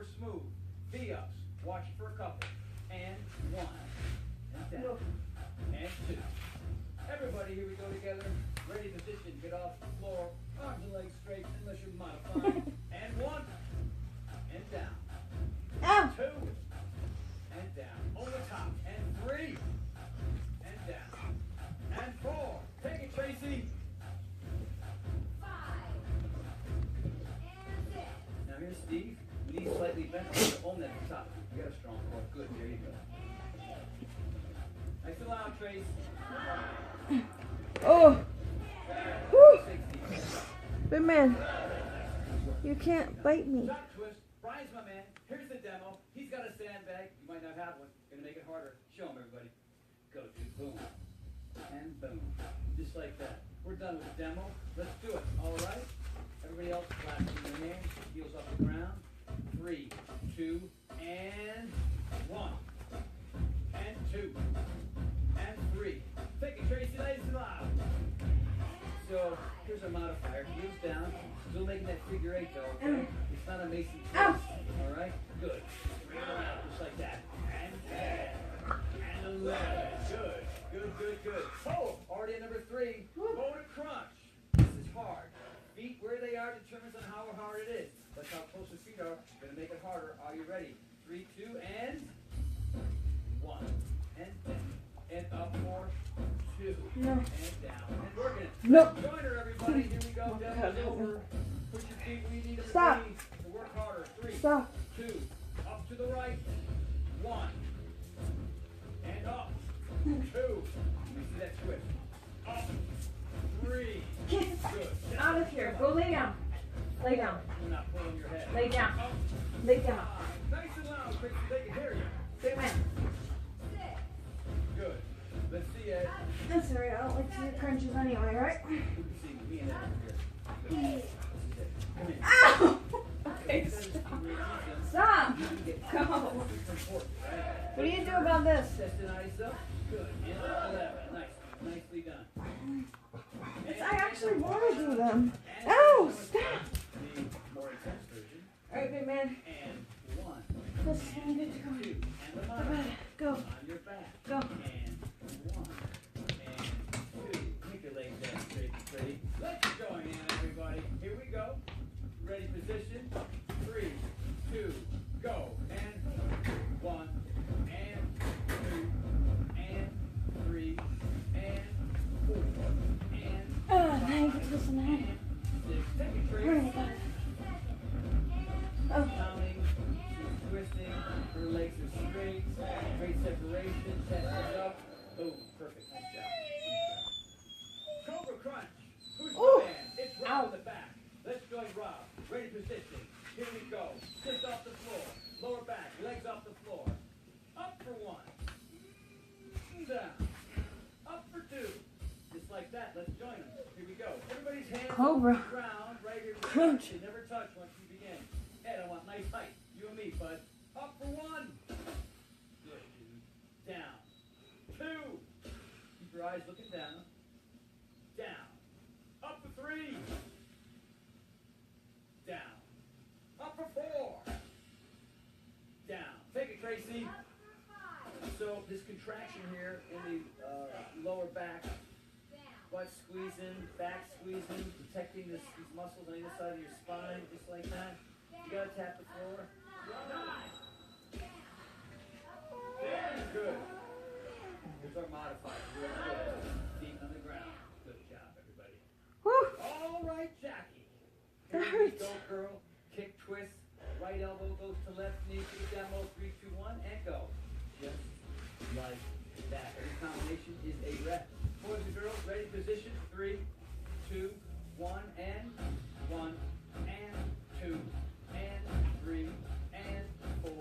over smooth. V-ups. Watch for a couple. And 1. And down. And 2. Everybody, here we go together. Ready, position, get off the floor. Arms and legs straight unless you're modifying. And 1. And down. Ow. 2. And down. Over top. And 3. And down. And 4. Take it, Tracy. 5. And 6. Now here's Steve. Knees slightly bent. Own that at the top. You got a strong core. Good. There you go. Nice and loud, Trace. Oh. Woo. 60. Big man, you can't bite me. Shot twist. Brian's my man. Here's the demo. He's got a sandbag. You might not have one. Gonna make it harder. Show him, everybody. Go to boom. And boom. Just like that. We're done with the demo. Let's do it. All right? Everybody else clapping their hands. Heels off the ground. 3, 2, and 1. And 2. And 3. Take it, Tracy. Nice and loud. So here's our modifier. Heels down. Still making that figure 8 though. Okay? It's not a Mason twist. All right? Good. Bring it around just like that. And 10. And 11. Good. Good, good, good. Oh, already at number 3. Go to crunch. This is hard. Feet where they are determines on how hard it is. That's how close the feet are. Gonna make it harder. Are you ready? 3, 2, and 1. And 10. And up for 2. No. And down. And working it. Nope. Join her, everybody. Here we go. Demo's over. Put your feet where you need them Stop. to be. To work harder. 3, Stop. 2. Up to the right. 1. And up. 2. Let me see that twist. Up. 3. Good. Out of here. Go lay down. Lay down. You're not pulling your head. Lay down. Up. Lay down. 5. Nice and loud, Tracy. They can hear you. Big man. 6. Good. Let's see it. That's alright. I don't like to see the crunches anyway, right? We can see me and Ed over here. Good. Come here. Ow! Okay, That is stop. the reason Stop. you can get Go. super important, right? What do you do about this? Test and ice up. Good. And 11. Nice. Nicely done. I actually want to do them. And Ow! Stop. the more intense version. Alright, big man. And 1. This is when you get to go. 2. And the Go bottom. ahead. Go. On your back. Go. And 1. And 2. Make your legs down straight and straight. Let's join in, everybody. Here we go. Ready, position. 3, 2, go. And 1. And 2. And 3. And 4. And Now you get this in the head. and 6. Take a Bring trace. it back. Oh. Counting, she's twisting, her legs are straight, great separation, chest is up. Boom, perfect, nice job. Cobra Crunch, who's Ooh. the man? It's Rob in the back. Let's join Rob. Ready position. Here we go. Just off the floor. Lower back, legs off the floor. Up for 1. Down. Up for 2. Just like that, let's join them. Here we go. Everybody's hands Cobra. on the ground, right here. Crunch. You never touch once you begin. Ed, I want nice height. You and me, bud. Up for 1. Good, dude. Down. 2. Keep your eyes looking down. Down. Up for 3. Down. Up for 4. Down. Take it, Tracy. Up for 5. So this contraction here in the lower back, Down. butt squeezing, back squeezing, protecting these muscles on either side of your spine, just like that. You gotta tap the floor. Very good. Here's our modifier. Real good. Feet on the ground. Good job, everybody. Woo. All right, Jackie. That Here we hurts. go, girl. Kick, twist. Right elbow goes to left knee to the demo. 3, 2, 1, and go. Just like that. Every combination is a rep. Boys and girls, ready, position. 3, 2, 1, and 1, and 2, and 3, and 4,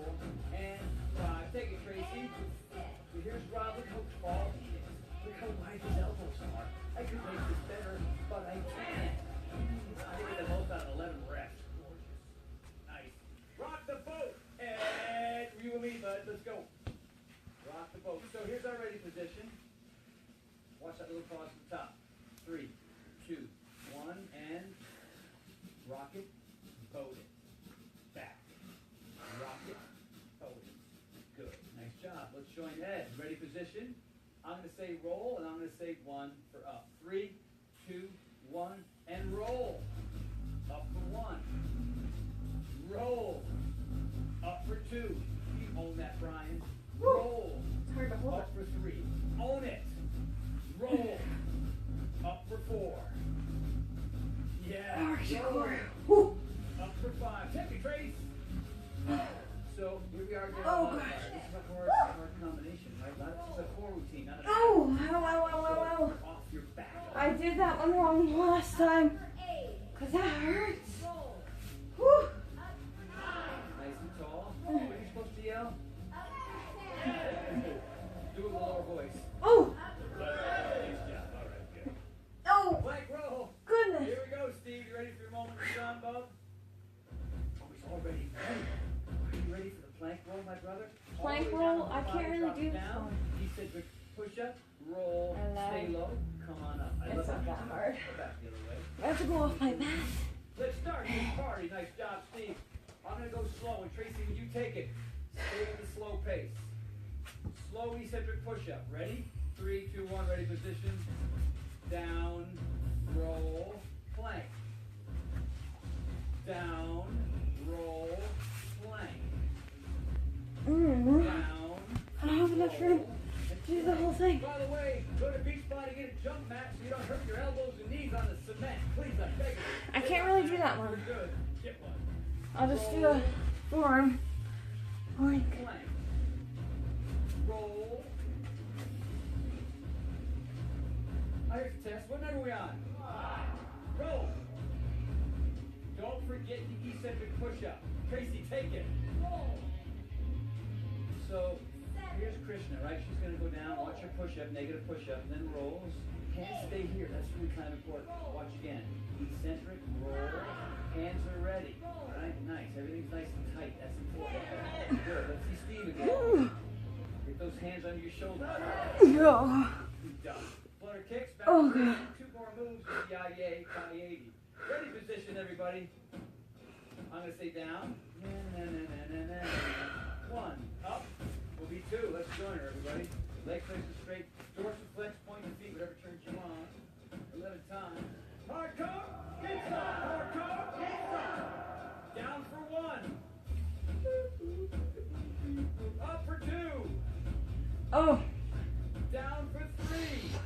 and 5. Take it, Tracy. So here's Rob. Look how tall he is. Look how wide his elbows are. I could make this better, but I can't. I think the most out of 11 reps. Gorgeous. Nice. Rock the boat. And you and me, bud. Let's go. Rock the boat. So here's our ready position. Watch that little pause at the top. 3, 2, 1, and rock it, boat it. Back. joint head. Ready position? I'm going to say roll, and I'm going to say 1 for up. 3, 2, 1, and roll. Up for 1. Roll. Up for 2. You own that, Brian. Roll. It's hard to hold Up for 3. Own it. Roll. Up for 4. Yeah. Roll. Up for 5. Take it, Trace. So here we are again. Oh, This gosh. is a hard combination, right? It's a core routine, not a Oh, ow. off your back. I did that one wrong last time. For 8. Cause that hurts. Roll. Whew. Up for 9. Nice and tall. What are you supposed to yell? Up for 10. Do it with a lower voice. Oh, Up for Nice job. All right, good. oh, Plank roll. goodness. Here we go, Steve. You ready for your moment of sun, bub? Oh, he's already ready. Are you ready for the plank roll, my brother? All Plank the way down roll? on the I body, can't really drop do it this down. one. Eccentric push up, roll, I love stay it. low, come on up. I It's love not how that you do hard. it. Go back the other way. I have to go off my mat. Let's start this party. Nice job, Steve. I'm going to go slow, and Tracy, when you take it, stay with the slow pace. Slow eccentric push-up. Ready? 3, 2, 1. Ready position. Down, roll, plank. Down, roll, plank. Mm. Down, I don't have enough room roll, to do the whole thing. By the way, go to Beach Body, get a jump mat so you don't hurt your elbows and knees on the cement. Please, I beg you. I can't really do that one. You're good. Get one. I'll just do a form. Like, Plank. Roll. Here's the test. What number are we on? Roll. Don't forget the eccentric push-up. Tracy, take it. roll. So here's Krishna, right? She's going to go down, watch her push-up, negative push-up, and then rolls. Hands stay here. That's really kind of important. Watch again. Eccentric, roll. Hands are ready. All right, nice. Everything's nice and tight. That's important. Good. Let's see Steve again. Get those hands under your shoulder. yeah. Good job. Flutter kicks. Back Oh, to God. 2 more moves with the IA, K80. Ready position, everybody. I'm going to say down. Na, na, na, na, na, na. 1. Up. Will be 2. Let's join her, everybody. Leg flexes straight. Dorsal flex. Point your feet, whatever turns you on. 11 times. Hardcore. Inside. Hardcore. Inside. Down for 1. Up for 2. Oh, Down for 3.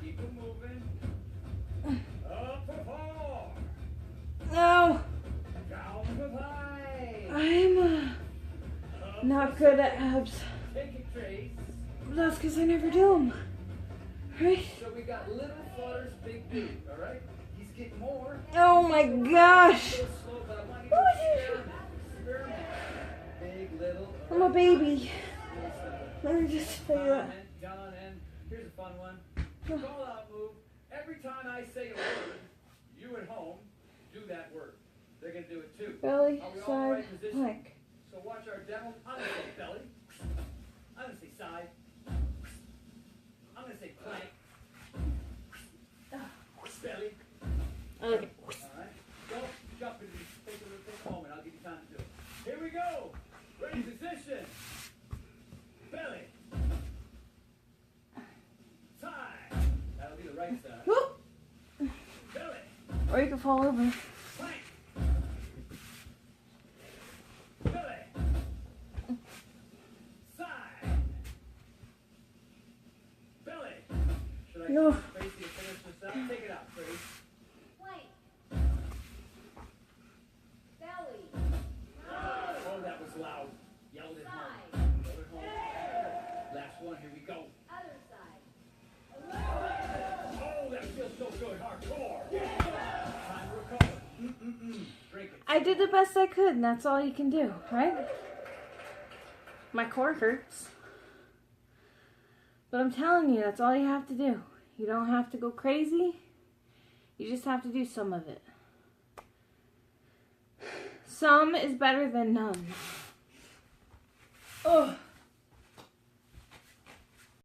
Keep it moving. Up for 4. no. Down for 5. I'm Up not for good at 6. abs. Take it, Trace. That's because I never do them. Right? So we got little flutters, big dude, all right? He's getting more. Oh my gosh. A little slow, but I want you to experiment. Experiment. Big, little. I'm a baby. Really simple. Let me just figure John out. and John and here's a fun one. Call out move. Every time I say a word, you at home do that word. They're gonna do it too. Belly, Are we all in the side, right position? plank. So watch our demo. I'm gonna say belly. I'm gonna say side. I'm gonna say plank. Belly. I like it. All right. Don't jump into these. Take a moment. I'll give you time to do it. Here we go. Ready position. Belly. Side. That'll be the right side. Whoop. Belly. Or you can fall over. Plank. Belly. Side. Belly. Should I No. Tracy to finish this out? Take it out, Tracy. Plank. Belly. Oh, that was loud. Yell it home. Side. Yell it home. Last one. Here we go. Other side. Oh, that feels so good. Hardcore. Time to recover. Drink it. I did the best I could, and that's all you can do, right? My core hurts. But I'm telling you, that's all you have to do. You don't have to go crazy. You just have to do some of it. Some is better than none. Oh.